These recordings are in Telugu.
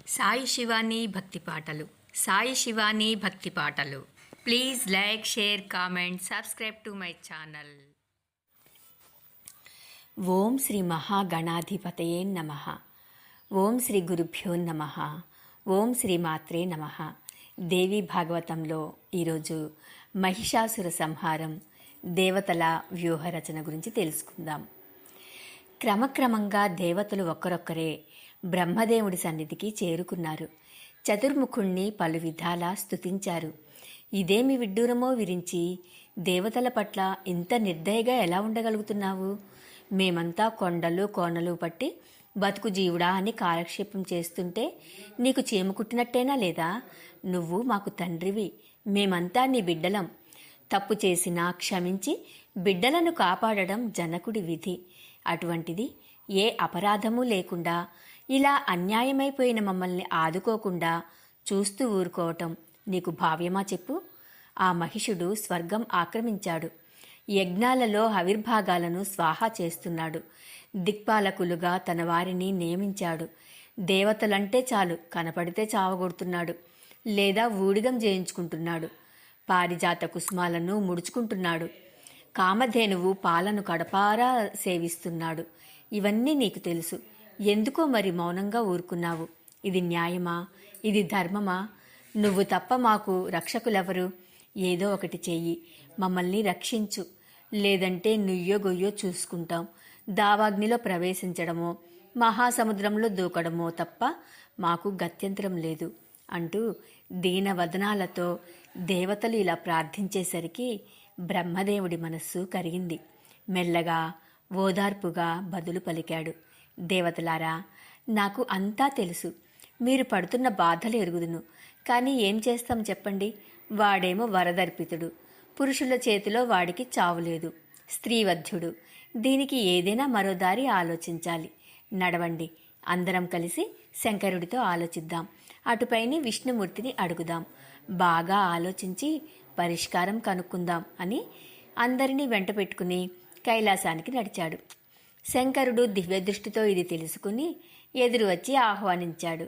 సాయి శివాని భక్తి పాటలు. సాయి శివాని భక్తి పాటలు. Please like, share, comment, subscribe to my channel. ఓం శ్రీ మహాగణాధిపతయే నమః. ఓం శ్రీ గురుభ్యో నమః. ఓం శ్రీ మాత్రే నమః. దేవి భాగవతంలో ఈరోజు మహిషాసుర సంహారం, దేవతల వ్యూహరచన గురించి తెలుసుకుందాం. క్రమక్రమంగా దేవతలు ఒక్కరొక్కరే బ్రహ్మదేవుడి సన్నిధికి చేరుకున్నారు. చతుర్ముఖుణ్ణి పలు విధాలా స్తుతించారు. ఇదేమి విడ్డూరమో విరించి, దేవతల పట్ల ఇంత నిర్దయగా ఎలా ఉండగలుగుతున్నావు? మేమంతా కొండలు కోనలు పట్టి బతుకు జీవుడా అని కాలక్షేపం చేస్తుంటే నీకు చీమ కుట్టినట్టేనా లేదా? నువ్వు మాకు తండ్రివి, మేమంతా నీ బిడ్డలం. తప్పు చేసినా క్షమించి బిడ్డలను కాపాడడం జనకుడి విధి. అటువంటిది ఏ అపరాధమూ లేకుండా ఇలా అన్యాయమైపోయిన మమ్మల్ని ఆదుకోకుండా చూస్తూ ఊరుకోవటం నీకు భావ్యమా చెప్పు? ఆ మహిషుడు స్వర్గం ఆక్రమించాడు. యజ్ఞాలలో ఆవిర్భాగాలను స్వాహా చేస్తున్నాడు. దిక్పాలకులుగా తన వారిని నియమించాడు. దేవతలంటే చాలు కనపడితే చావగొడుతున్నాడు, లేదా ఊడిగం చేయించుకుంటున్నాడు. పారిజాత కుసుమాలను ముడుచుకుంటున్నాడు. కామధేనువు పాలను కడపారా సేవిస్తున్నాడు. ఇవన్నీ నీకు తెలుసు. ఎందుకో మరి మౌనంగా ఊరుకున్నావు? ఇది న్యాయమా? ఇది ధర్మమా? నువ్వు తప్ప మాకు రక్షకులెవరు? ఏదో ఒకటి చెయ్యి, మమ్మల్ని రక్షించు. లేదంటే నుయ్యో గొయ్యో చూసుకుంటాం. దావాగ్నిలో ప్రవేశించడమో మహాసముద్రంలో దూకడమో తప్ప మాకు గత్యంతరం లేదు అంటూ దీనవదనాలతో దేవతలు ఇలా ప్రార్థించేసరికి బ్రహ్మదేవుడి మనస్సు కరిగింది. మెల్లగా ఓదార్పుగా బదులు పలికాడు. దేవతలారా, నాకు అంతా తెలుసు. మీరు పడుతున్న బాధలు ఎరుగుదును. కానీ ఏం చేస్తాం చెప్పండి? వాడేమో వరదర్పితుడు. పురుషుల చేతిలో వాడికి చావులేదు. స్త్రీవధ్యుడు. దీనికి ఏదైనా మరో దారి ఆలోచించాలి. నడవండి, అందరం కలిసి శంకరుడితో ఆలోచిద్దాం. అటుపైని విష్ణుమూర్తిని అడుగుదాం. బాగా ఆలోచించి పరిష్కారం కనుక్కుందాం అని అందరినీ వెంట పెట్టుకుని కైలాసానికి నడిచాడు. శంకరుడు దివ్యదృష్టితో ఇది తెలుసుకుని ఎదురు వచ్చి ఆహ్వానించాడు.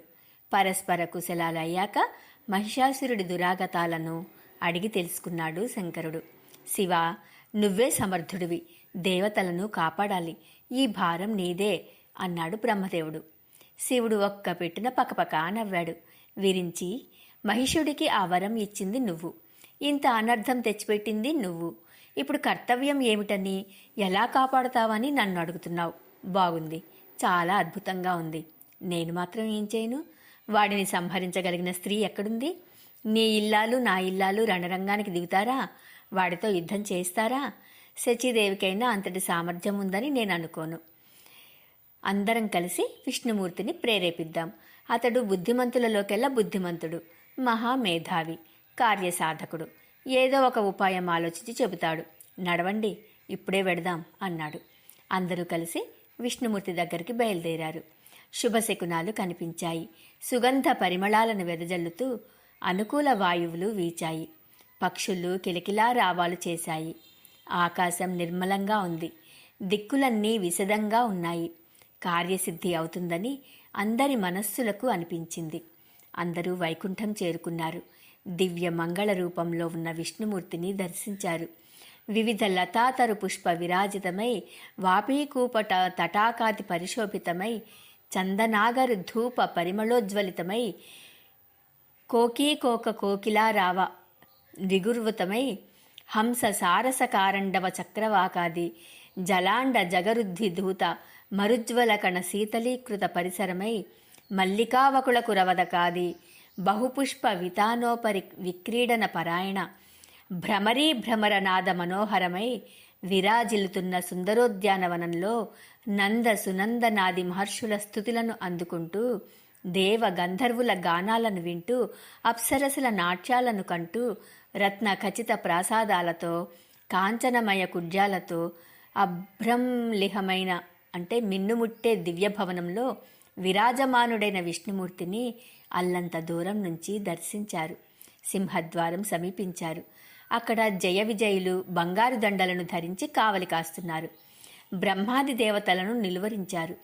పరస్పర కుశలాలయ్యాక మహిషాసురుడి దురాగతాలను అడిగి తెలుసుకున్నాడు శంకరుడు. శివ, నువ్వే సమర్థుడివి, దేవతలను కాపాడాలి. ఈ భారం నీదే అన్నాడు బ్రహ్మదేవుడు. శివుడు ఒక్క పెట్టున పకపక నవ్వాడు. విరించి, మహిషుడికి ఆ వరం ఇచ్చింది నువ్వు, ఇంత అనర్థం తెచ్చిపెట్టింది నువ్వు. ఇప్పుడు కర్తవ్యం ఏమిటని, ఎలా కాపాడుతావని నన్ను అడుగుతున్నావు. బాగుంది, చాలా అద్భుతంగా ఉంది. నేను మాత్రం ఏం చేయను? వాడిని సంహరించగలిగిన స్త్రీ ఎక్కడుంది? నీ ఇల్లాలు నా ఇల్లాలు రణరంగానికి దిగుతారా? వాడితో యుద్ధం చేస్తారా? శచీదేవికైనా అంతటి సామర్థ్యం ఉందని నేను అనుకోను. అందరం కలిసి విష్ణుమూర్తిని ప్రేరేపిద్దాం. అతడు బుద్ధిమంతులలోకెల్లా బుద్ధిమంతుడు, మహామేధావి, కార్యసాధకుడు. ఏదో ఒక ఉపాయం ఆలోచించి చెబుతాడు. నడవండి, ఇప్పుడే వెడదాం అన్నాడు. అందరూ కలిసి విష్ణుమూర్తి దగ్గరికి బయలుదేరారు. శుభశకునాలు కనిపించాయి. సుగంధ పరిమళాలను వెదజల్లుతూ అనుకూల వాయువులు వీచాయి. పక్షులు కిలకిలా రావాలు చేశాయి. ఆకాశం నిర్మలంగా ఉంది. దిక్కులన్నీ విశదంగా ఉన్నాయి. కార్యసిద్ధి అవుతుందని అందరి మనస్సులకు అనిపించింది. అందరూ వైకుంఠం చేరుకున్నారు. దివ్య మంగళ రూపంలో ఉన్న విష్ణుమూర్తిని దర్శించారు. వివిధ లతాతరు పుష్ప విరాజితమై, వాపీకూపట తటాకాది పరిశోభితమై, చందనాగరు ధూప పరిమళోజ్వలితమై, కోకీకోక కోకిలారావ నిగుర్వతమై, హంస సారసకారండవ చక్రవాకాది జలాండ జగరుద్ధిధూత మరుజ్వలకణ శీతలీకృత పరిసరమై, మల్లికావకులకు రవదకాది బహుపుష్ప వితానోపరి విక్రీడన పరాయణ భ్రమరీ భ్రమరనాద మనోహరమై విరాజిల్లుతున్న సుందరోద్యానవనంలో నంద సునందనాది మహర్షుల స్థుతులను అందుకుంటూ, దేవ గంధర్వుల గానాలను వింటూ, అప్సరసుల నాట్యాలను కంటూ, రత్న ఖచిత ప్రాసాదాలతో, కాంచనమయ కుడ్యాలతో అభ్రంలిహమైన అంటే మిన్నుముట్టే దివ్యభవనంలో విరాజమానుడైన విష్ణుమూర్తిని అల్లంత దూరం నుంచి దర్శించారు. సింహద్వారం సమీపించారు. అక్కడ జయ విజయులు బంగారు దండలను ధరించి కావలి కాస్తున్నారు. బ్రహ్మాది దేవతలను నిలువరించారు.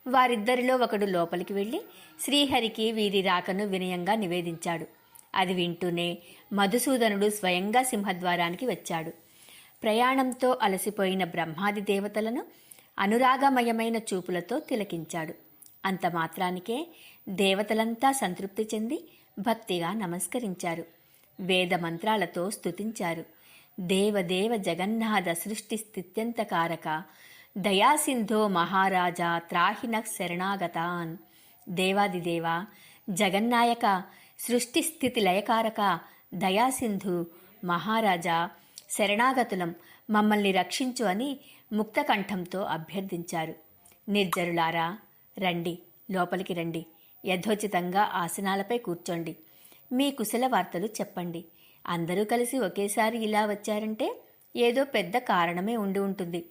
వారిద్దరిలో ఒకడు లోపలికి వెళ్ళి శ్రీహరికి వీరి రాకను వినయంగా నివేదించాడు. అది వింటూనే మధుసూదనుడు స్వయంగా సింహద్వారానికి వచ్చాడు. ప్రయాణంతో అలసిపోయిన బ్రహ్మాది దేవతలను అనురాగమయమైన చూపులతో తిలకించాడు. అంత మాత్రానికే దేవతలంతా సంతృప్తి చెంది భక్తిగా నమస్కరించారు. వేద మంత్రాలతో స్తుతించారు. దేవదేవ జగన్నాథ సృష్టి స్థిత్యంతకారక దయాసింధో మహారాజా త్రాహిన శరణాగతాన్. దేవాదిదేవ జగన్నాయక సృష్టి స్థితి లయకారక దయాసింధు మహారాజా శరణాగతులం, మమ్మల్ని రక్షించు అని ముక్తకంఠంతో అభ్యర్థించారు. నిర్జరులారా, రండి, లోపలికి రండి. యథోచితంగా ఆసనాలపై కూర్చోండి. మీ కుశల వార్తలు చెప్పండి. అందరూ కలిసి ఒకేసారి ఇలా వచ్చారంటే ఏదో పెద్ద కారణమే ఉండి ఉంటుంది.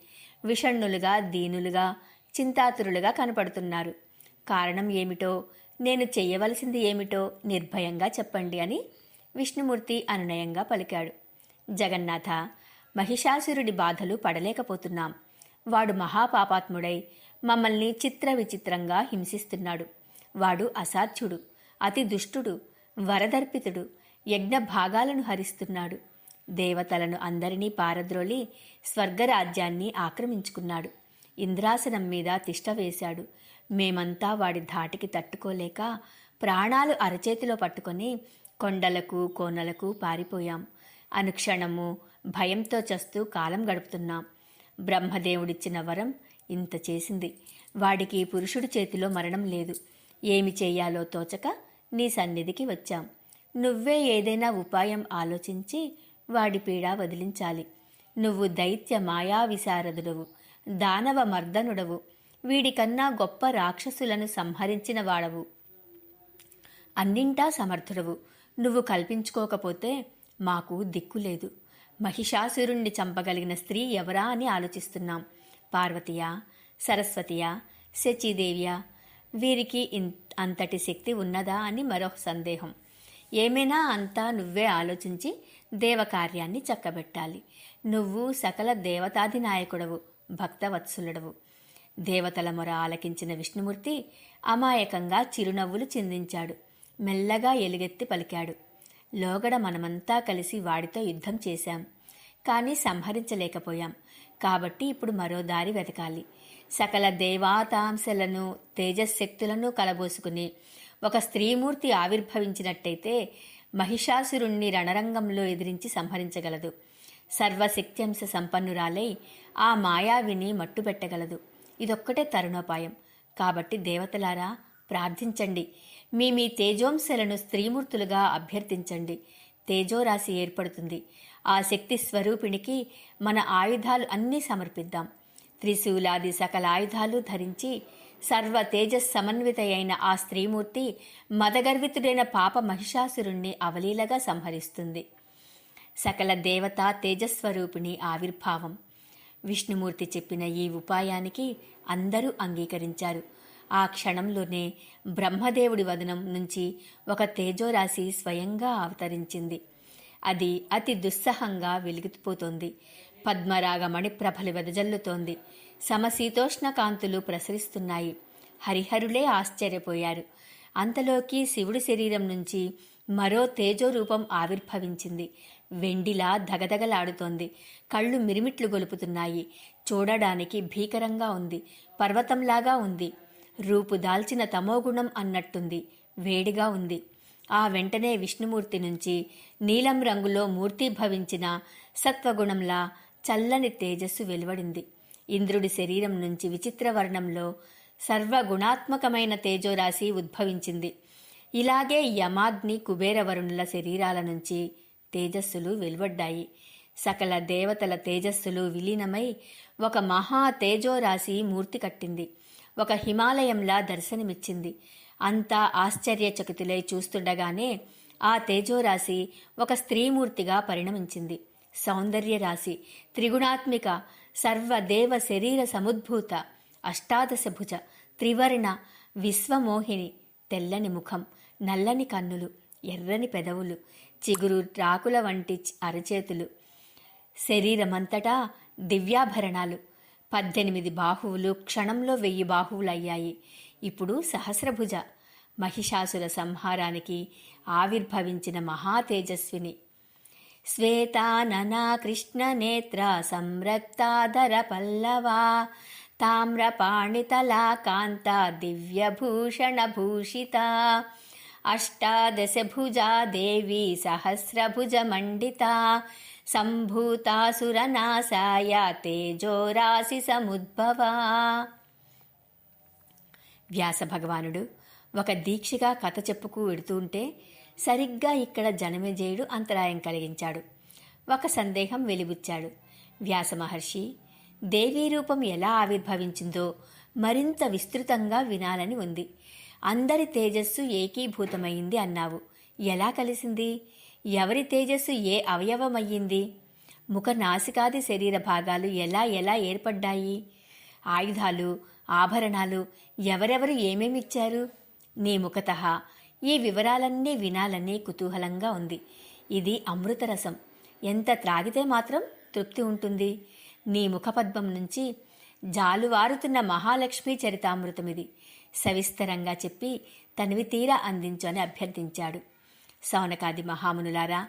విషణ్ణులుగా, దీనులుగా, చింతాతురులుగా కనపడుతున్నారు. కారణం ఏమిటో, నేను చెయ్యవలసింది ఏమిటో నిర్భయంగా చెప్పండి అని విష్ణుమూర్తి అనునయంగా పలికాడు. జగన్నాథ, మహిషాసురుడి బాధలు పడలేకపోతున్నాం. వాడు మహాపాపాత్ముడై మమ్మల్ని చిత్ర విచిత్రంగా హింసిస్తున్నాడు. వాడు అసాధ్యుడు, అతి దుష్టుడు, వరదర్పితుడు, యజ్ఞ భాగాలను హరిస్తున్నాడు. దేవతలను అందరినీ పారద్రోలి స్వర్గరాజ్యాన్ని ఆక్రమించుకున్నాడు. ఇంద్రాసనం మీద తిష్టవేశాడు. మేమంతా వాడి ధాటికి తట్టుకోలేక ప్రాణాలు అరచేతిలో పట్టుకొని కొండలకు కోనలకు పారిపోయాం. అనుక్షణము భయంతో చస్తూ కాలం గడుపుతున్నాం. బ్రహ్మదేవుడిచ్చిన వరం ఇంత చేసింది. వాడికి పురుషుడి చేతిలో మరణం లేదు. ఏమి చెయ్యాలో తోచక నీ సన్నిధికి వచ్చాం. నువ్వే ఏదైనా ఉపాయం ఆలోచించి వాడి పీడ వదిలించాలి. నువ్వు దైత్య మాయా విశారదుడవు, దానవ మర్దనుడవు, వీడికన్నా గొప్ప రాక్షసులను సంహరించిన వాడవు, అన్నింటా సమర్థుడవు. నువ్వు కల్పించుకోకపోతే మాకు దిక్కులేదు. మహిషాసురుణ్ణి చంపగలిగిన స్త్రీ ఎవరా అని ఆలోచిస్తున్నాం. పార్వతియా, సరస్వతియా, శచీదేవియా? వీరికి అంతటి శక్తి ఉన్నదా అని మరో సందేహం. ఏమైనా అంతా నువ్వే ఆలోచించి దేవకార్యాన్ని చక్కబెట్టాలి. నువ్వు సకల దేవతాధినాయకుడవు, భక్తవత్సలుడవు. దేవతల మొర ఆలకించిన విష్ణుమూర్తి అమాయకంగా చిరునవ్వులు చిందించాడు. మెల్లగా ఎలుగెత్తి పలికాడు. లోగడ మనమంతా కలిసి వాడితో యుద్ధం చేశాం, కానీ సంహరించలేకపోయాం. కాబట్టి ఇప్పుడు మరో దారి వెతకాలి. సకల దేవాతాంశలను, తేజశక్తులను కలబోసుకుని ఒక స్త్రీమూర్తి ఆవిర్భవించినట్టయితే మహిషాసురుణ్ణి రణరంగంలో ఎదిరించి సంహరించగలదు. సర్వశక్త్యంశ సంపన్నురాలై ఆ మాయావిని మట్టుపెట్టగలదు. ఇదొక్కటే తరుణోపాయం. కాబట్టి దేవతలారా, ప్రార్థించండి. మీ తేజోంశలను స్త్రీమూర్తులుగా అభ్యర్థించండి. తేజోరాశి ఏర్పడుతుంది. ఆ శక్తి స్వరూపిణికి మన ఆయుధాలు అన్నీ సమర్పిద్దాం. త్రిశూలాది సకల ఆయుధాలు ధరించి సర్వ తేజస్ సమన్విత అయిన ఆ స్త్రీమూర్తి మదగర్వితుడైన పాప మహిషాసురుణ్ణి అవలీలగా సంహరిస్తుంది. సకల దేవతా తేజస్వరూపిణి ఆవిర్భావం. విష్ణుమూర్తి చెప్పిన ఈ ఉపాయానికి అందరూ అంగీకరించారు. ఆ క్షణంలోనే బ్రహ్మదేవుడి వదనం నుంచి ఒక తేజోరాశి స్వయంగా అవతరించింది. అది అతి దుస్సహంగా వెలిగిపోతోంది. పద్మరాగ మణిప్రభలు వెదజల్లుతోంది. సమశీతోష్ణ కాంతులు ప్రసరిస్తున్నాయి. హరిహరులే ఆశ్చర్యపోయారు. అంతలోకి శివుడి శరీరం నుంచి మరో తేజోరూపం ఆవిర్భవించింది. వెండిలా ధగధగలాడుతోంది. కళ్ళు మిరిమిట్లు గొలుపుతున్నాయి. చూడడానికి భీకరంగా ఉంది. పర్వతంలాగా ఉంది. రూపు దాల్చిన తమోగుణం అన్నట్టుంది. వేడిగా ఉంది. ఆ వెంటనే విష్ణుమూర్తి నుంచి నీలం రంగులో మూర్తీభవించిన సత్వగుణంలా చల్లని తేజస్సు వెలువడింది. ఇంద్రుడి శరీరం నుంచి విచిత్ర వర్ణంలో సర్వగుణాత్మకమైన తేజోరాశి ఉద్భవించింది. ఇలాగే యమాగ్ని, కుబేరవరుణుల శరీరాల నుంచి తేజస్సులు వెలువడ్డాయి. సకల దేవతల తేజస్సులు విలీనమై ఒక మహా తేజోరాశి మూర్తి కట్టింది. ఒక హిమాలయంలా దర్శనమిచ్చింది. అంతా ఆశ్చర్యచకితులై చూస్తుండగానే ఆ తేజోరాశి ఒక స్త్రీమూర్తిగా పరిణమించింది. సౌందర్యరాశి, త్రిగుణాత్మిక, సర్వదేవ శరీర సముద్భూత, అష్టాదశ భుజ, త్రివర్ణ, విశ్వమోహిని. తెల్లని ముఖం, నల్లని కన్నులు, ఎర్రని పెదవులు, చిగురు రాకుల వంటి అరచేతులు, శరీరమంతటా దివ్యాభరణాలు, 18 బాహువులు క్షణంలో 1000 బాహువులయ్యాయి. ఇప్పుడు సహస్రభుజ, మహిషాసుర సంహారానికి ఆవిర్భవించిన మహాతేజస్విని. శ్వేతాననా కృష్ణనేత్ర సంరక్తాధర పల్లవా తామ్రపాణితలా కాంత దివ్యభూషణభూషిత అష్టాదశభుజా దేవి సహస్రభుజమండిత సంభూతాసురనాశాయ తేజోరాశి సముద్భవా. వ్యాస భగవానుడు ఒక దీక్షగా కథ చెప్పుకు వెడుతుంటే సరిగ్గా ఇక్కడ జనమేజయుడు అంతరాయం కలిగించాడు. ఒక సందేహం వెలిబుచ్చాడు. వ్యాస మహర్షి, దేవీ రూపం ఎలా ఆవిర్భవించిందో మరింత విస్తృతంగా వినాలని ఉంది. అందరి తేజస్సు ఏకీభూతమైంది అన్నావు. ఎలా కలిసింది? ఎవరి తేజస్సు ఏ అవయవమయ్యింది? ముఖ నాసికాది శరీర భాగాలు ఎలా ఎలా ఏర్పడ్డాయి? ఆయుధాలు, ఆభరణాలు ఎవరెవరు ఏమేమిచ్చారు? నీ ముఖతః ఈ వివరాలన్నీ వినాలని కుతూహలంగా ఉంది. ఇది అమృతరసం. ఎంత త్రాగితే మాత్రం తృప్తి ఉంటుంది. నీ ముఖపద్మం నుంచి జాలువారుతున్న మహాలక్ష్మీ చరితామృతమిది. సవిస్తరంగా చెప్పి తనివి తీరా అందించు అని అభ్యర్థించాడు. సౌనకాది మహామునులారా,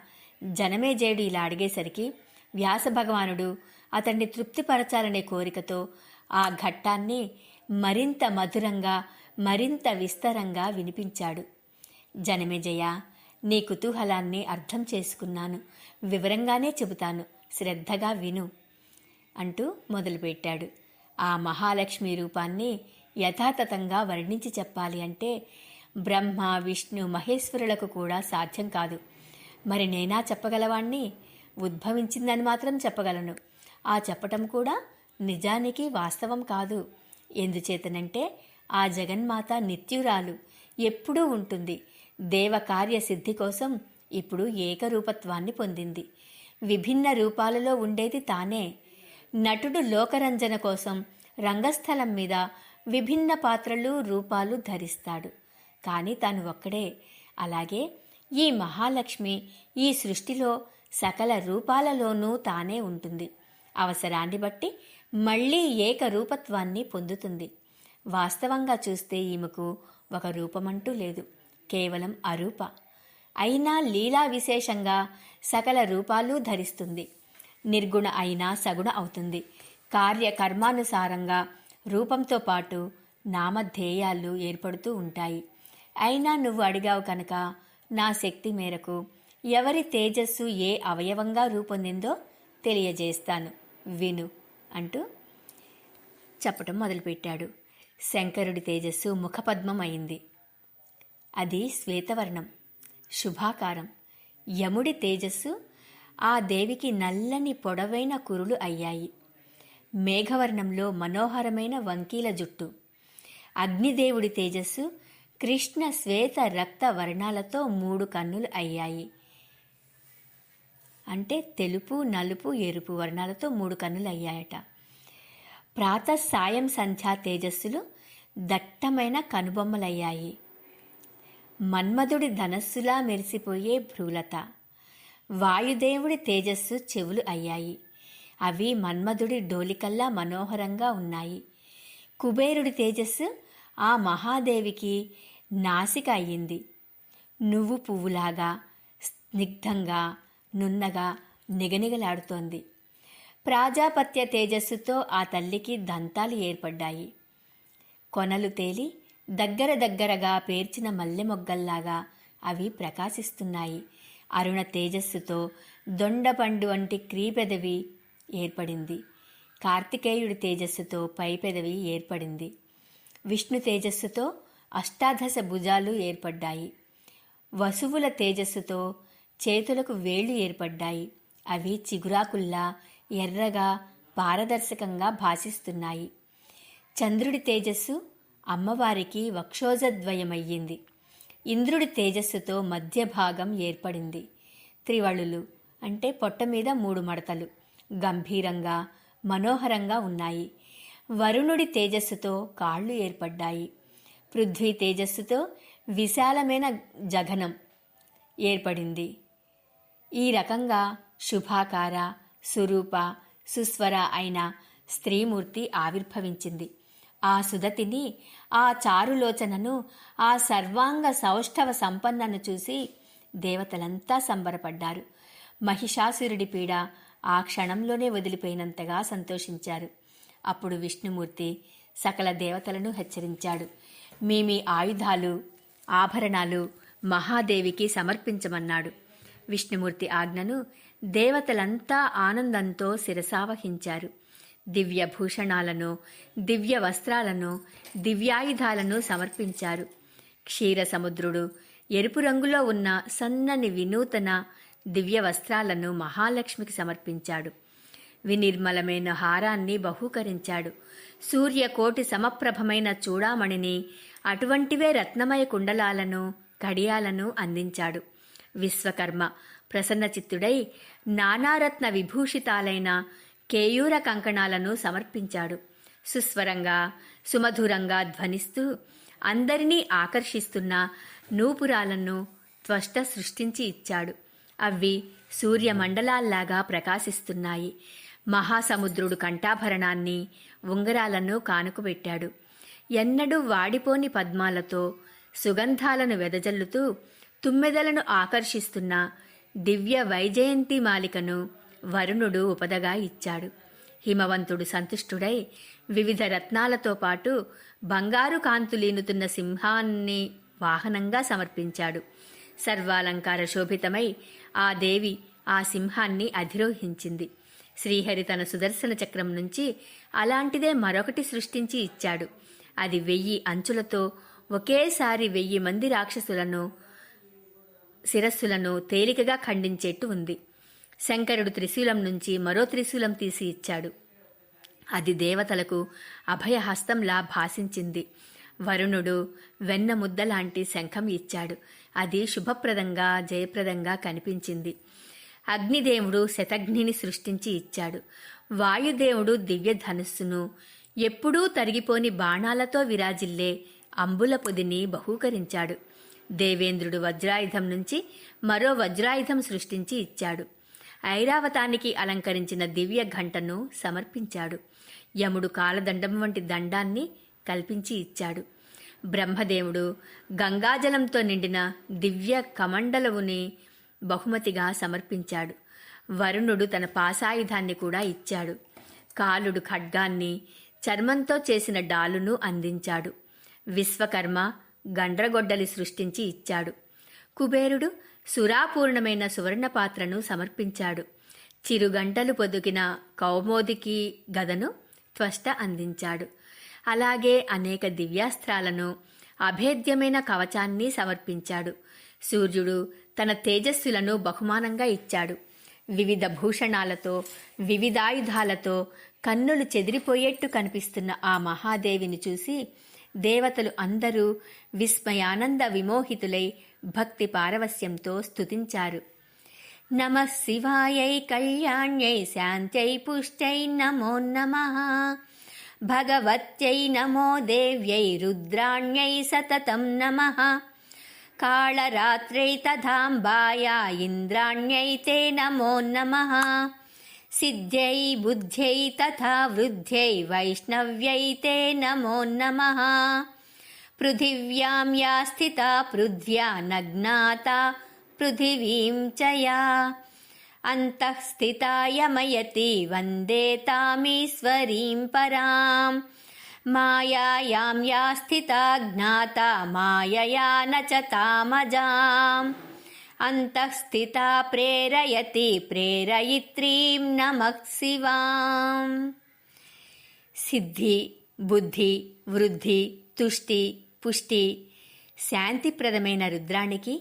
జనమేజయుడు ఇలా అడిగేసరికి వ్యాస భగవానుడు అతన్ని తృప్తిపరచాలనే కోరికతో ఆ ఘట్టాన్ని మరింత మధురంగా, మరింత విస్తరంగా వినిపించాడు. జనమేజయ, నీ కుతూహలాన్ని అర్థం చేసుకున్నాను. వివరంగానే చెబుతాను, శ్రద్ధగా విను అంటూ మొదలుపెట్టాడు. ఆ మహాలక్ష్మి రూపాన్ని యథాతథంగా వర్ణించి చెప్పాలి అంటే బ్రహ్మ, విష్ణు, మహేశ్వరులకు కూడా సాధ్యం కాదు. మరి నేనా చెప్పగలవాణ్ణి? ఉద్భవించిందని మాత్రం చెప్పగలను. ఆ చెప్పటం కూడా నిజానికి వాస్తవం కాదు. ఎందుచేతనంటే ఆ జగన్మాత నిత్యురాలు, ఎప్పుడూ ఉంటుంది. దేవకార్య సిద్ధి కోసం ఇప్పుడు ఏకరూపత్వాన్ని పొందింది. విభిన్న రూపాలలో ఉండేది తానే. నటుడు లోకరంజన కోసం రంగస్థలం మీద విభిన్న పాత్రలు, రూపాలు ధరిస్తాడు. కానీ తాను ఒక్కడే. అలాగే ఈ మహాలక్ష్మి ఈ సృష్టిలో సకల రూపాలలోనూ తానే ఉంటుంది. అవసరాన్ని బట్టి మళ్లీ ఏకరూపత్వాన్ని పొందుతుంది. వాస్తవంగా చూస్తే ఈమెకు ఒక రూపమంటూ లేదు, కేవలం అరూప. అయినా లీలా విశేషంగా సకల రూపాలు ధరిస్తుంది. నిర్గుణ అయినా సగుణ అవుతుంది. కార్యకర్మానుసారంగా రూపంతో పాటు నామధేయాలు ఏర్పడుతూ ఉంటాయి. అయినా నువ్వు అడిగావు కనుక నా శక్తి మేరకు ఎవరి తేజస్సు ఏ అవయవంగా రూపొందిందో తెలియజేస్తాను, విను అంటూ చెప్పటం మొదలుపెట్టాడు. శంకరుడి తేజస్సు ముఖపద్మం అయింది. అది శ్వేతవర్ణం, శుభాకారం. యముడి తేజస్సు ఆ దేవికి నల్లని పొడవైన కురులు అయ్యాయి. మేఘవర్ణంలో మనోహరమైన వంకీల జుట్టు. అగ్నిదేవుడి తేజస్సు కృష్ణ శ్వేత రక్త వర్ణాలతో 3 కన్నులు అయ్యాయి. అంటే తెలుపు, నలుపు, ఎరుపు వర్ణాలతో 3 కన్నులు అయ్యాయట. ప్రాతః సాయం సంధ్యా తేజస్సులు దట్టమైన కనుబొమ్మలయ్యాయి. మన్మధుడి ధనస్సులా మెరిసిపోయే భ్రూలత. వాయుదేవుడి తేజస్సు చెవులు అయ్యాయి. అవి మన్మధుడి డోలికల్లా మనోహరంగా ఉన్నాయి. కుబేరుడి తేజస్సు ఆ మహాదేవికి నాసిక అయ్యింది. నువ్వు పువ్వులాగా స్నిగ్ధంగా, నున్నగా నిగనిగలాడుతోంది. ప్రాజాపత్య తేజస్సుతో ఆ తల్లికి దంతాలు ఏర్పడ్డాయి. కొనలు తేలి దగ్గర దగ్గరగా పేర్చిన మల్లె మొగ్గల్లాగా అవి ప్రకాశిస్తున్నాయి. అరుణ తేజస్సుతో దొండపండు వంటి క్రీపెదవి ఏర్పడింది. కార్తికేయుడి తేజస్సుతో పైపెదవి ఏర్పడింది. విష్ణు తేజస్సుతో అష్టాదశ భుజాలు ఏర్పడ్డాయి. వసువుల తేజస్సుతో చేతులకు వేళ్లు ఏర్పడ్డాయి. అవి చిగురాకుల్లా ఎర్రగా పారదర్శకంగా భాసిస్తున్నాయి. చంద్రుడి తేజస్సు అమ్మవారికి వక్షోజద్వయమయ్యింది. ఇంద్రుడి తేజస్సుతో మధ్య భాగం ఏర్పడింది. త్రివళులు అంటే పొట్ట మీద 3 మడతలు గంభీరంగా మనోహరంగా ఉన్నాయి. వరుణుడి తేజస్సుతో కాళ్ళు ఏర్పడ్డాయి. పృథ్వీ తేజస్సుతో విశాలమైన జఘనం ఏర్పడింది. ఈ రకంగా శుభాకార, సురూప, సుస్వర అయిన స్త్రీమూర్తి ఆవిర్భవించింది. ఆ సుదతిని, ఆ చారులోచనను, ఆ సర్వాంగ సౌష్ఠవ సంపన్నను చూసి దేవతలంతా సంబరపడ్డారు. మహిషాసురుడి పీడ ఆ క్షణంలోనే వదిలిపోయినంతగా సంతోషించారు. అప్పుడు విష్ణుమూర్తి సకల దేవతలను హెచ్చరించాడు. మీ ఆయుధాలు, ఆభరణాలు మహాదేవికి సమర్పించమన్నాడు. విష్ణుమూర్తి ఆజ్ఞను దేవతలంతా ఆనందంతో శిరసావహించారు. దివ్య భూషణాలను, దివ్య వస్త్రాలను, దివ్యాయుధాలను సమర్పించారు. క్షీర సముద్రుడు ఎరుపు రంగులో ఉన్న సన్నని వినూతన దివ్య వస్త్రాలను మహాలక్ష్మికి సమర్పించాడు. వినిర్మలమైన హారాన్ని బహూకరించాడు. సూర్యకోటి సమప్రభమైన చూడామణిని, అటువంటివే రత్నమయ కుండలాలను, కడియాలను అందించాడు. విశ్వకర్మ ప్రసన్నచిత్తుడై నానారత్న విభూషితాలైన కేయూర కంకణాలను సమర్పించాడు. సుస్వరంగా, సుమధురంగా ధ్వనిస్తూ అందరినీ ఆకర్షిస్తున్న నూపురాలను త్వష్ట సృష్టించి ఇచ్చాడు. అవి సూర్యమండలాల్లాగా ప్రకాశిస్తున్నాయి. మహాసముద్రుడు కంఠాభరణాన్ని, ఉంగరాలను కానుకబెట్టాడు. ఎన్నడూ వాడిపోని పద్మాలతో సుగంధాలను వెదజల్లుతూ తుమ్మెదలను ఆకర్షిస్తున్న దివ్య వైజయంతి మాలికను వరుణుడు ఉపదగా ఇచ్చాడు. హిమవంతుడు సంతుష్టుడై వివిధ రత్నాలతో పాటు బంగారు కాంతులీనుతున్న సింహాన్ని వాహనంగా సమర్పించాడు. సర్వాలంకార శోభితమై ఆ దేవి ఆ సింహాన్ని అధిరోహించింది. శ్రీహరి తన సుదర్శన చక్రం నుంచి అలాంటిదే మరొకటి సృష్టించి ఇచ్చాడు. అది 1000 అంచులతో ఒకేసారి 1000 మంది రాక్షసులను శిరస్సులను తేలికగా ఖండించేట్టు ఉంది. శంకరుడు త్రిశూలం నుంచి మరో త్రిశూలం తీసి ఇచ్చాడు. అది దేవతలకు అభయహస్తంలా భాసించింది. వరుణుడు వెన్న ముద్దలాంటి శంఖం ఇచ్చాడు. అది శుభప్రదంగా, జయప్రదంగా కనిపించింది. అగ్నిదేవుడు శతఘ్నిని సృష్టించి ఇచ్చాడు. వాయుదేవుడు దివ్య ధనుస్సును, ఎప్పుడూ తరిగిపోని బాణాలతో విరాజిల్లే అంబుల పొదిని బహూకరించాడు. దేవేంద్రుడు వజ్రాయుధం నుంచి మరో వజ్రాయుధం సృష్టించి ఇచ్చాడు. ఐరావతానికి అలంకరించిన దివ్య ఘంటను సమర్పించాడు. యముడు కాలదండం వంటి దండాన్ని కల్పించి ఇచ్చాడు. బ్రహ్మదేవుడు గంగాజలంతో నిండిన దివ్య కమండలవుని బహుమతిగా సమర్పించాడు. వరుణుడు తన పాసాయుధాన్ని కూడా ఇచ్చాడు. కాలుడు ఖడ్గాన్ని, చర్మంతో చేసిన డాలును అందించాడు. విశ్వకర్మ గండ్రగొడ్డలి సృష్టించి ఇచ్చాడు. కుబేరుడు సురాపూర్ణమైన సువర్ణ పాత్రను సమర్పించాడు. చిరుగంటలు పొదిగిన కౌమోదికి గదను త్వష్ట అందించాడు. అలాగే అనేక దివ్యాస్త్రాలను, అభేద్యమైన కవచాన్ని సమర్పించాడు. సూర్యుడు తన తేజస్సులను బహుమానంగా ఇచ్చాడు. వివిధ భూషణాలతో, వివిధాయుధాలతో కన్నులు చెదిరిపోయేట్టు కనిపిస్తున్న ఆ మహాదేవిని చూసి దేవతలు అందరూ విస్మయానంద విమోహితులై భక్తి పారవస్యంతో స్తుతించారు. నమః శివాయై కళ్యాణ్యై శాంత్యై పుష్టై నమో నమః. భగవత్యై నమో దేవ్యై రుద్రాణ్యై సతతం నమః. కాళరాత్రై తథాంబాయా ఇంద్రాణ్యై తే నమో నమః. సిద్ధ్యై బుద్ధ్యై తథా వృద్ధ్యై వైష్ణవ్యై తే నమో నమః. పృథివ్యాం యా స్థితా పృథ్వ్యా నజ్ఞాతా పృథివీం చ యా అంతః స్థితా యమయతి వందే తామీశ్వరీం పరాం. మాయాయాం యా స్థితా జ్ఞాతా మాయయా న చ తామజాం. అంతః స్థితా ప్రేరయతి ప్రేరయిత్రీం నమః శివాం. సిద్ధి, బుద్ధి, వృద్ధి, తుష్టి, పుష్టి, శాంతిప్రదమైన రుద్రానికి,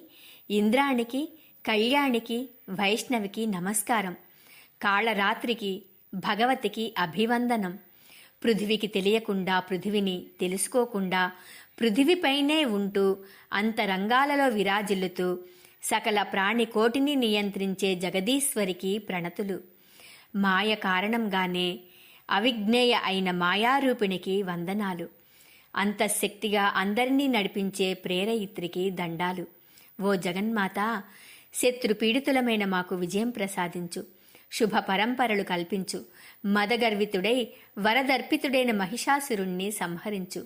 ఇంద్రానికి, కళ్యాణికి, వైష్ణవికి నమస్కారం. కాళరాత్రికి, భగవతికి అభివందనం. పృథివికి తెలియకుండా పృథివిని తెలుసుకోకుండా పృథివిపైనే ఉంటూ అంతరంగాలలో విరాజిల్లుతూ సకల ప్రాణికోటిని నియంత్రించే జగదీశ్వరికి ప్రణతులు. మాయ కారణంగానే అవిజ్ఞేయ అయిన మాయారూపిణికి వందనాలు. అంతఃశక్తిగా అందరినీ నడిపించే ప్రేరయిత్రికి దండాలు. ఓ జగన్మాత, శత్రుపీడితులమైన మాకు విజయం ప్రసాదించు. శుభ పరంపరలు కల్పించు. మదగర్వితుడై వరదర్పితుడైన మహిషాసురుణ్ణి సంహరించు.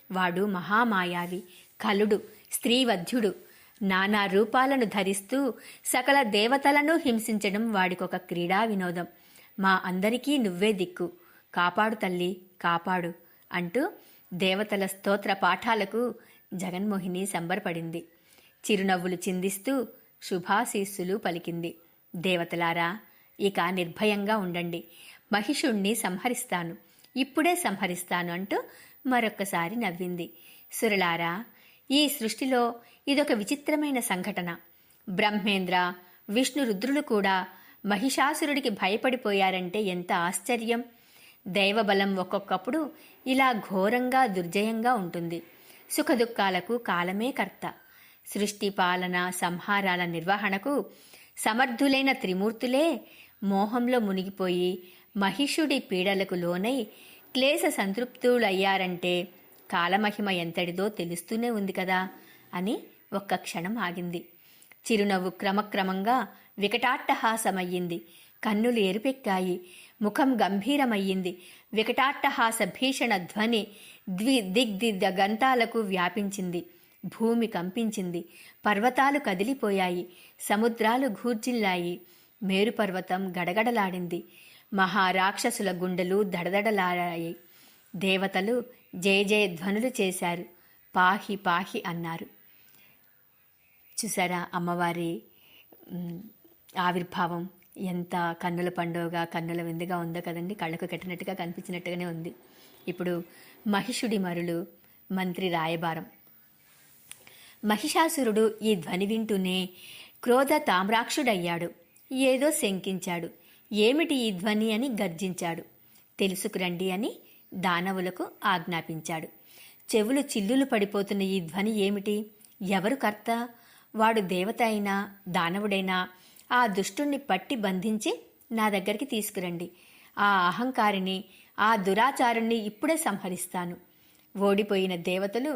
వాడు మహామాయావి, కలుడు, స్త్రీవధ్యుడు. నానా రూపాలను ధరిస్తూ సకల దేవతలను హింసించడం వాడికొక క్రీడా వినోదం. మా అందరికీ నువ్వే దిక్కు, కాపాడు తల్లి, కాపాడు అంటూ దేవతల స్తోత్ర పాఠాలకు జగన్మోహిని సంబరపడింది. చిరునవ్వులు చిందిస్తూ శుభాశీస్సులు పలికింది. దేవతలారా, ఇక నిర్భయంగా ఉండండి. మహిషుణ్ణి సంహరిస్తాను, ఇప్పుడే సంహరిస్తాను అంటూ మరొక్కసారి నవ్వింది. సురలారా, ఈ సృష్టిలో ఇదొక విచిత్రమైన సంఘటన. బ్రహ్మేంద్ర, విష్ణు, రుద్రులు కూడా మహిషాసురుడికి భయపడిపోయారంటే ఎంత ఆశ్చర్యం! దైవబలం ఒక్కొక్కప్పుడు ఇలా ఘోరంగా దుర్జయంగా ఉంటుంది. సుఖదుఖాలకు కాలమే కర్త. సృష్టి, పాలన, సంహారాల నిర్వహణకు సమర్థులైన త్రిమూర్తులే మోహంలో మునిగిపోయి మహిషుడి పీడలకు లోనై క్లేశ సంతృప్తులయ్యారంటే కాలమహిమ ఎంతటిదో తెలుస్తూనే ఉంది కదా అని ఒక్క క్షణం ఆగింది. చిరునవ్వు క్రమక్రమంగా వికటాట్టహాసమయ్యింది. కన్నులు ఎరుపెక్కాయి. ముఖం గంభీరమయ్యింది. వికటాట్టహాస భీషణ ధ్వని దిగ్దిగంతాలకు వ్యాపించింది. భూమి కంపించింది. పర్వతాలు కదిలిపోయాయి. సముద్రాలు ఘూర్జిల్లాయి. మేరుపర్వతం గడగడలాడింది. మహారాక్షసుల గుండెలు దడదడలాడాయి. దేవతలు జయ జయ ధ్వనులు చేశారు. పాహి పాహి అన్నారు. చూసారా అమ్మవారి ఆవిర్భావం ఎంత కన్నుల పండుగగా, కన్నుల విందుగా ఉందో కదండి. కళ్ళకు కట్టినట్టుగా కనిపించినట్టుగానే ఉంది. ఇప్పుడు మహిషుడి మరులు, మంత్రి రాయబారం. మహిషాసురుడు ఈ ధ్వని వింటూనే క్రోధ తామ్రాక్షుడయ్యాడు. ఏదో శంకించాడు. ఏమిటి ఈ ధ్వని అని గర్జించాడు. తెలుసుకురండి అని దానవులకు ఆజ్ఞాపించాడు. చెవులు చిల్లులు పడిపోతున్న ఈ ధ్వని ఏమిటి? ఎవరు కర్త? వాడు దేవత అయినా దానవుడైనా ఆ దుష్టుణ్ణి పట్టి బంధించి నా దగ్గరికి తీసుకురండి. ఆ అహంకారిని, ఆ దురాచారుణ్ణి ఇప్పుడే సంహరిస్తాను. ఓడిపోయిన దేవతలు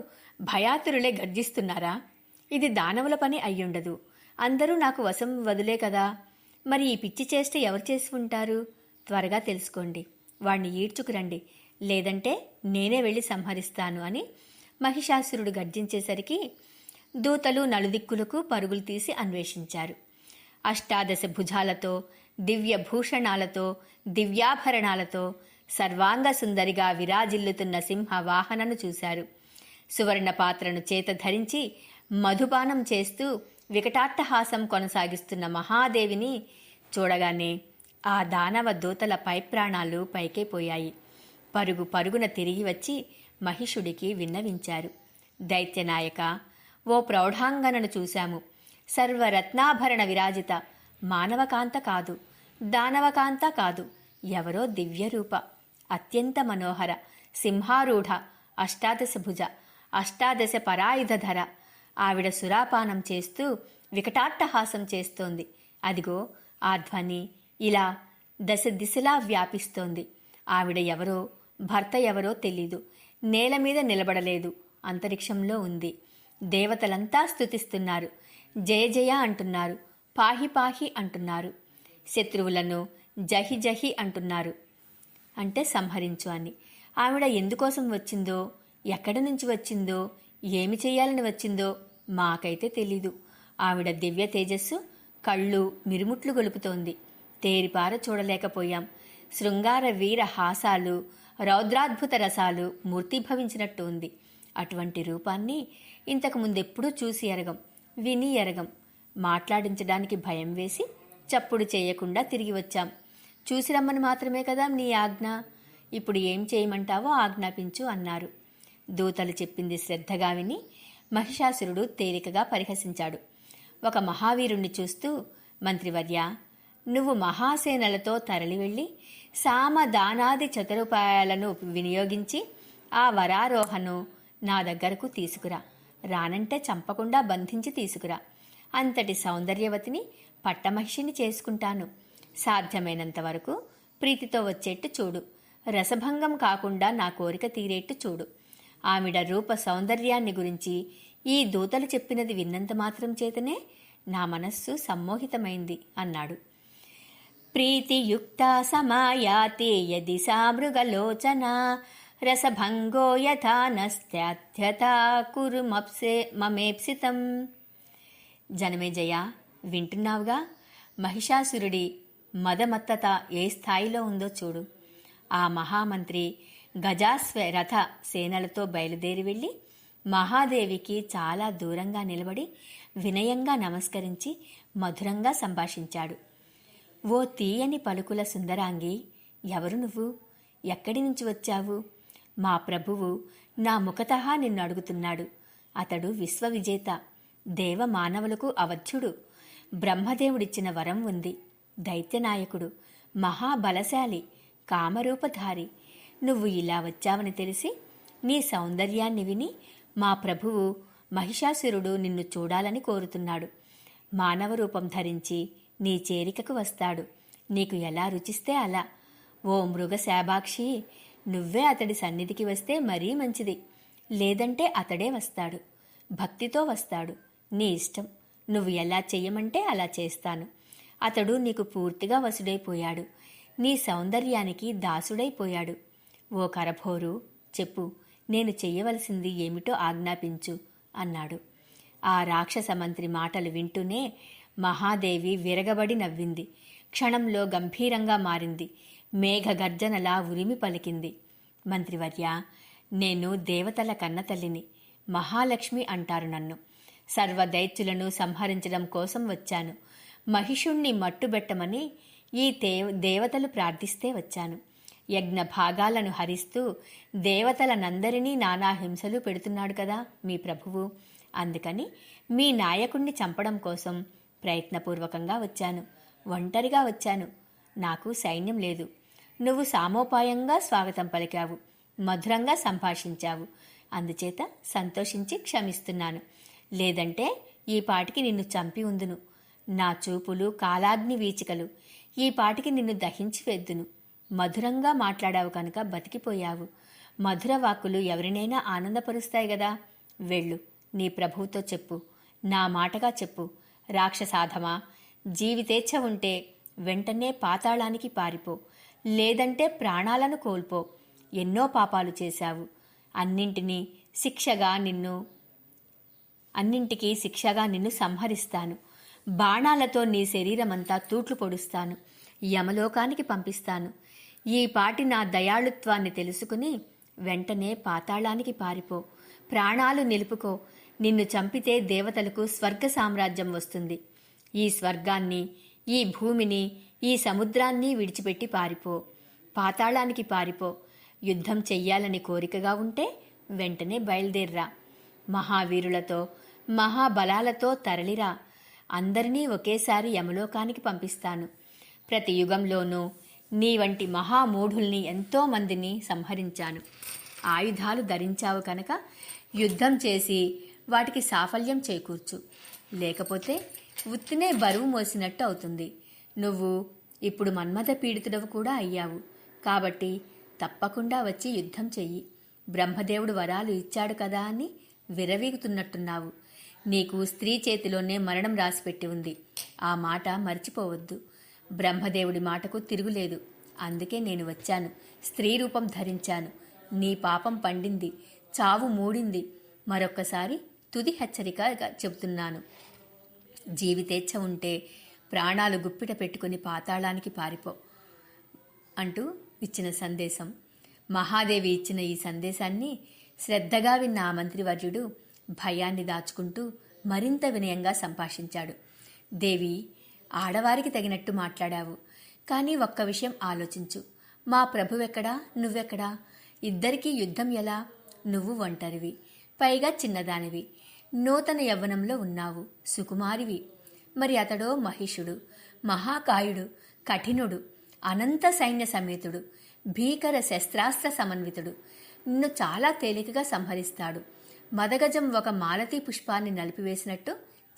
భయాతురులే గర్జిస్తున్నారా? ఇది దానవుల పని అయ్యుండదు. అందరూ నాకు వశం వదులే కదా. మరి ఈ పిచ్చి చేస్తే ఎవరు చేసి ఉంటారు? త్వరగా తెలుసుకోండి. వాణ్ణి ఈడ్చుకురండి, లేదంటే నేనే వెళ్ళి సంహరిస్తాను అని మహిషాసురుడు గర్జించేసరికి దూతలు నలుదిక్కులకు పరుగులు తీసి అన్వేషించారు. అష్టాదశ భుజాలతో, దివ్య భూషణాలతో, దివ్యాభరణాలతో సర్వాంగ సుందరిగా విరాజిల్లుతున్న సింహ వాహనను చూశారు. సువర్ణ పాత్రను చేత ధరించి మధుపానం చేస్తూ వికటాట్టహాసం కొనసాగిస్తున్న మహాదేవిని చూడగానే ఆ దానవ దూతల పైప్రాణాలు పైకైపోయాయి. పరుగు పరుగున తిరిగి వచ్చి మహిషుడికి విన్నవించారు. దైత్యనాయక, ఓ ప్రౌఢాంగనను చూశాము. సర్వరత్నాభరణ విరాజిత, మానవకాంత కాదు, దానవకాంత కాదు, ఎవరో దివ్యరూప, అత్యంత మనోహర, సింహారూఢ, అష్టాదశ భుజ, అష్టాదశ పరాయుధధర. ఆవిడ సురాపానం చేస్తూ వికటాట్టహాసం చేస్తోంది. అదిగో ఆ ధ్వని ఇలా దశ దిశలా వ్యాపిస్తోంది. ఆవిడ ఎవరో, భర్త ఎవరో తెలీదు. నేల మీద నిలబడలేదు, అంతరిక్షంలో ఉంది. దేవతలంతా స్తుతిస్తున్నారు. జయ జయ అంటున్నారు, పాహి పాహి అంటున్నారు. శత్రువులను జహి జహి అంటున్నారు, అంటే సంహరించు అని. ఆవిడ ఎందుకోసం వచ్చిందో, ఎక్కడి నుంచి వచ్చిందో, ఏమి చేయాలని వచ్చిందో మాకైతే తెలీదు. ఆవిడ దివ్య తేజస్సు కళ్ళు మిరుముట్లు గొలుపుతోంది. తేరిపార చూడలేకపోయాం. శృంగార వీర హాసాలు, రౌద్రాద్భుత రసాలు మూర్తిభవించినట్టు ఉంది. అటువంటి రూపాన్ని ఇంతకు ముందెప్పుడూ చూసి ఎరగం, విని ఎరగం. మాట్లాడించడానికి భయం వేసి చప్పుడు చేయకుండా తిరిగి వచ్చాం. చూసి రమ్మని మాత్రమే కదా నీ ఆజ్ఞ. ఇప్పుడు ఏం చేయమంటావో ఆజ్ఞాపించు అన్నారు. దూతలు చెప్పింది శ్రద్ధగా విని మహిషాసురుడు తేలికగా పరిహసించాడు. ఒక మహావీరుణ్ణి చూస్తూ, మంత్రివర్య, నువ్వు మహాసేనలతో తరలివెళ్ళి సామదానాది చతురుపాయాలను వినియోగించి ఆ వరారోహను నా దగ్గరకు తీసుకురా. రానంటే చంపకుండా బంధించి తీసుకురా. అంతటి సౌందర్యవతిని పట్టమహిషిని చేసుకుంటాను. సాధ్యమైనంత వరకు ప్రీతితో వచ్చేట్టు చూడు. రసభంగం కాకుండా నా కోరిక తీరేట్టు చూడు. ఆవిడ రూప సౌందర్యాన్ని గురించి ఈ దూతలు చెప్పినది విన్నంత మాత్రం చేతనే నా మనస్సు సమ్మోహితమైంది అన్నాడు. ప్రీతియుక్తా సమాయాతి యది సా మృగలోచనా రసభంగో యథా నస్త్యథా కురు మమేప్సితం. జనమేజయ, వింటున్నావుగా? మహిషాసురుడి మదమత్తత ఏ స్థాయిలో ఉందో చూడు. ఆ మహామంత్రి రథ సేనలతో బయలుదేరి వెళ్ళి మహాదేవికి చాలా దూరంగా నిలబడి వినయంగా నమస్కరించి మధురంగా సంభాషించాడు. ఓ తీయని పలుకుల సుందరాంగి, ఎవరు నువ్వు? ఎక్కడి నుంచి వచ్చావు? మా ప్రభువు నా ముఖతహా నిన్ను అడుగుతున్నాడు. అతడు విశ్వవిజేత, దేవ మానవులకు అవధ్యుడు, బ్రహ్మదేవుడిచ్చిన వరం ఉంది, దైత్యనాయకుడు, మహాబలశాలి, కామరూపధారి. నువ్వు ఇలా వచ్చావని తెలిసి నీ సౌందర్యాన్ని విని మా ప్రభువు మహిషాసురుడు నిన్ను చూడాలని కోరుతున్నాడు. మానవ రూపం ధరించి నీ చేరికకు వస్తాడు. నీకు ఎలా రుచిస్తే అలా. ఓ మృగశాభాక్షి, నువ్వే అతడి సన్నిధికి వస్తే మరీ మంచిది. లేదంటే అతడే వస్తాడు. భక్తితో వస్తాడు. నీ ఇష్టం. నువ్వు ఎలా చెయ్యమంటే అలా చేస్తాను. అతడు నీకు పూర్తిగా వసుడైపోయాడు. నీ సౌందర్యానికి దాసుడైపోయాడు. ఓ కరభోరు, చెప్పు, నేను చెయ్యవలసింది ఏమిటో ఆజ్ఞాపించు అన్నాడు. ఆ రాక్షస మంత్రి మాటలు వింటూనే మహాదేవి విరగబడి నవ్వింది. క్షణంలో గంభీరంగా మారింది. మేఘగర్జనలా ఉరిమి పలికింది. మంత్రివర్య, నేను దేవతల కన్నతల్లిని. మహాలక్ష్మి అంటారు నన్ను. సర్వదైత్యులను సంహరించడం కోసం వచ్చాను. మహిషుణ్ణి మట్టుబెట్టమని ఈ దేవతలు ప్రార్థిస్తే వచ్చాను. యజ్ఞ భాగాలను హరిస్తూ దేవతలనందరినీ నానా హింసలు పెడుతున్నాడు కదా మీ ప్రభువు. అందుకని మీ నాయకుణ్ణి చంపడం కోసం ప్రయత్నపూర్వకంగా వచ్చాను. ఒంటరిగా వచ్చాను. నాకు సైన్యం లేదు. నువ్వు సామోపాయంగా స్వాగతం పలికావు, మధురంగా సంభాషించావు. అందుచేత సంతోషించి క్షమిస్తున్నాను. లేదంటే ఈ పాటికి నిన్ను చంపి ఉందును. నా చూపులు కాలాగ్ని వీచికలు. ఈ పాటికి నిన్ను దహించి వేద్దును. మధురంగా మాట్లాడావు కనుక బతికిపోయావు. మధుర వాక్కులు ఎవరినైనా ఆనందపరుస్తాయి గదా. వెళ్ళు, నీ ప్రభువుతో చెప్పు. నా మాటగా చెప్పు. రాక్షసాధమా, జీవితేచ్ఛ ఉంటే వెంటనే పాతాళానికి పారిపో. లేదంటే ప్రాణాలను కోల్పో. ఎన్నో పాపాలు చేశావు. అన్నింటికీ శిక్షగా నిన్ను సంహరిస్తాను. బాణాలతో నీ శరీరమంతా తూట్లు పొడుస్తాను. యమలోకానికి పంపిస్తాను. ఈ పాటి నా దయాళుత్వాన్ని తెలుసుకుని వెంటనే పాతాళానికి పారిపో. ప్రాణాలు నిలుపుకో. నిన్ను చంపితే దేవతలకు స్వర్గ సామ్రాజ్యం వస్తుంది. ఈ స్వర్గాన్ని, ఈ భూమిని, ఈ సముద్రాన్ని విడిచిపెట్టి పారిపో. పాతాళానికి పారిపో. యుద్ధం చెయ్యాలని కోరికగా ఉంటే వెంటనే బయలుదేర్రా. మహావీరులతో, మహాబలాలతో తరలిరా. అందరినీ ఒకేసారి యమలోకానికి పంపిస్తాను. ప్రతి యుగంలోనూ నీ వంటి మహామూఢుల్ని ఎంతోమందిని సంహరించాను. ఆయుధాలు ధరించావు కనుక యుద్ధం చేసి వాటికి సాఫల్యం చేకూర్చు. లేకపోతే ఉత్తినే బరువు మోసినట్టు అవుతుంది. నువ్వు ఇప్పుడు మన్మథ పీడితుడవు కూడా అయ్యావు. కాబట్టి తప్పకుండా వచ్చి యుద్ధం చెయ్యి. బ్రహ్మదేవుడు వరాలు ఇచ్చాడు కదా అని విరవీగుతున్నట్టున్నావు. నీకు స్త్రీ చేతిలోనే మరణం రాసిపెట్టి ఉంది. ఆ మాట మర్చిపోవద్దు. బ్రహ్మదేవుడి మాటకు తిరుగులేదు. అందుకే నేను వచ్చాను. స్త్రీ రూపం ధరించాను. నీ పాపం పండింది. చావు మూడింది. మరొక్కసారి తుది హెచ్చరికగా చెబుతున్నాను. జీవితేచ్ఛ ఉంటే ప్రాణాలు గుప్పిట పెట్టుకుని పాతాళానికి పారిపో అంటూ ఇచ్చిన సందేశం. మహాదేవి ఇచ్చిన ఈ సందేశాన్ని శ్రద్ధగా విన్న ఆ మంత్రివర్యుడు భయాన్ని దాచుకుంటూ మరింత వినయంగా సంభాషించాడు. దేవి, ఆడవారికి తగినట్టు మాట్లాడావు. కానీ ఒక్క విషయం ఆలోచించు. మా ప్రభువెక్కడా, నువ్వెక్కడా? ఇద్దరికీ యుద్ధం ఎలా? నువ్వు ఒంటరివి, పైగా చిన్నదానివి. నూతన యవ్వనంలో ఉన్నావు, సుకుమారివి. మరి అతడో మహిషుడు, మహాకాయుడు, కఠినుడు, అనంత సైన్య సమేతుడు, భీకర శస్త్రాస్త్ర సమన్వితుడు. నిన్ను చాలా తేలికగా సంహరిస్తాడు. మదగజం ఒక మాలతీ పుష్పాన్ని నలిపివేసినట్టు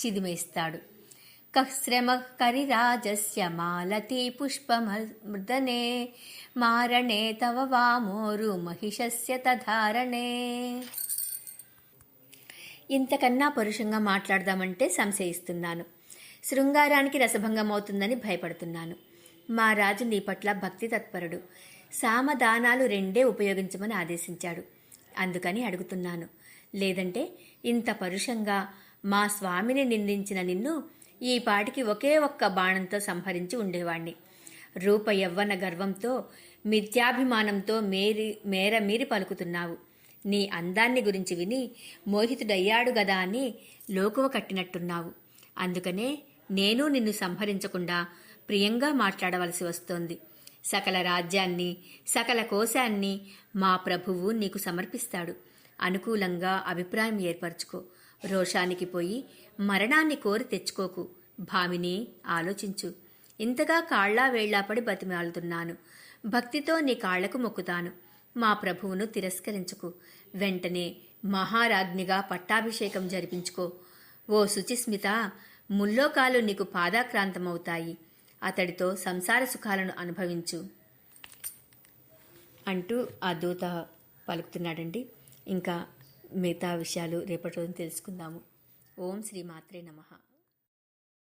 చిదిమేస్తాడు. కశ్రమ కరిరాజస్య మాలతీ పుష్పమర్దనే మారణే తవ వామోరు మహిషస్య తధారణే. ఇంతకన్నా పరుషంగా మాట్లాడదామంటే సంశయిస్తున్నాను. శృంగారానికి రసభంగం అవుతుందని భయపడుతున్నాను. మా రాజు నీ పట్ల భక్తి తత్పరుడు. సామదానాలు రెండే ఉపయోగించమని ఆదేశించాడు. అందుకని అడుగుతున్నాను. లేదంటే ఇంత పరుషంగా మా స్వామిని నిందించిన నిన్ను ఈ పాటికి ఒకే ఒక్క బాణంతో సంహరించి ఉండేవాణ్ణి. రూప యవ్వన గర్వంతో మిథ్యాభిమానంతో మీరి పలుకుతున్నావు. నీ అందాన్ని గురించి విని మోహితుడయ్యాడు గదా అని లోకువ కట్టినట్టున్నావు. అందుకనే నేను నిన్ను సంహరించకుండా ప్రియంగా మాట్లాడవలసి వస్తోంది. సకల రాజ్యాన్ని, సకల కోశాన్ని మా ప్రభువు నీకు సమర్పిస్తాడు. అనుకూలంగా అభిప్రాయం ఏర్పరచుకో. రోషానికి పోయి మరణాన్ని కోరి తెచ్చుకోకు. భామిని, ఆలోచించు. ఇంతగా కాళ్లా వేళ్లాపడి బతిమాలుతున్నాను. భక్తితో నీ కాళ్లకు మొక్కుతాను. మా ప్రభువును తిరస్కరించుకు. వెంటనే మహారాజ్ఞిగా పట్టాభిషేకం జరిపించుకో. ఓ శుచిస్మిత, ముల్లోకాలు నీకు పాదాక్రాంతమవుతాయి. అతడితో సంసార సుఖాలను అనుభవించు అంటూ ఆ దూత పలుకుతున్నాడండి. ఇంకా మిగతా విషయాలు రేపటి రోజున తెలుసుకుందాము. ఓం శ్రీ మాత్రే నమః.